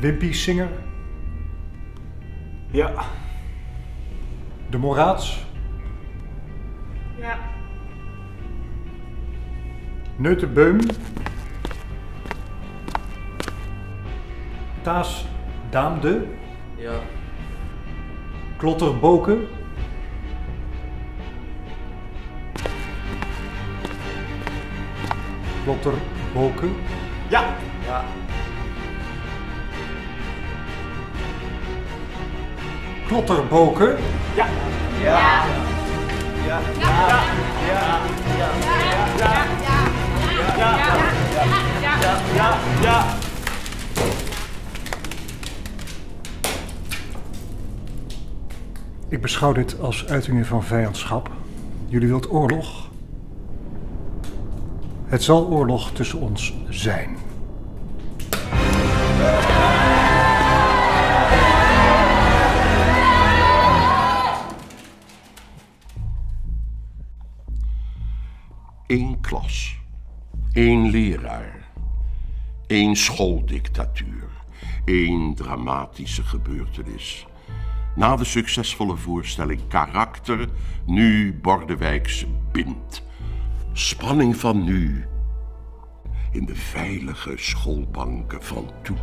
Wimpy Singer. Ja. De Moraats. Ja. Neute Beum. Taas Daamde. Ja. Klotter Boken. Klotter Boken. Ja. Ja. Klotter Boken. Ja. Ja. Ja. Ja. Ja. Ja. Ja. Ik beschouw dit als uitingen van vijandschap. Jullie wilt oorlog? Het zal oorlog tussen ons zijn. Eén klas, één leraar, één schooldictatuur, één dramatische gebeurtenis. Na de succesvolle voorstelling Karakter, nu Bordewijks Bind. Spanning van nu in de veilige schoolbanken van toen.